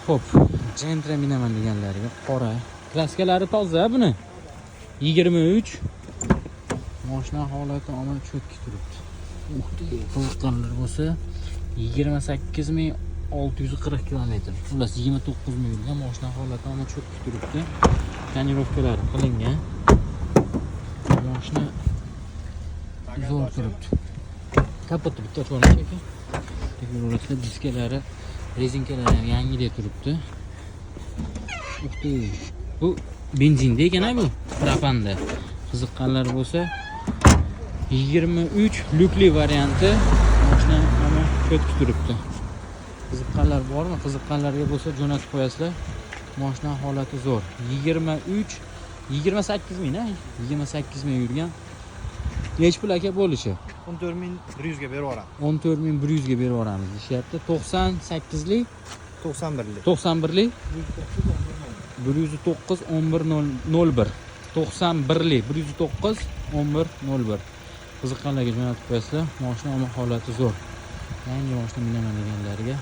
Xo'p, Gentra minaman deganlarga qora. Kraskalari toza buni. 23. Mashina holati omon cho'kib turibdi. Qiziqqanlar bo'lsa 28640 kilometr. Xullas 29 ming yurgan mashina holati omon cho'kib turibdi. Tonirovkalar qilingan. Mashina zo'r turibdi. Kapoti bitta ochib ekan. Teknologiyada diskalari, rezinkalari yangidek turibdi. Bu benzinda ekan bu, propanda. Qiziqqanlar bo'lsa 23 lyukli varianti mashina mana cho'tkib turibdi. Qiziqqanlar bormi? Qiziqqanlarga bo'lsa jo'natib qo'yasizlar. Mashina holati zo'r. 28 ming, 28 ming yurgan. Nech pul aka bo'lishi? 14100 ga berib yuboramiz. 14100 ga berib yuboramiz deyapti. 98lik, 91lik. 91lik 109 1101. 91lik 109 1101. Qiziqqanlarga jo'natib qo'yasizlar. Mashina holati zo'r. Yangi mashina minaman deganlarga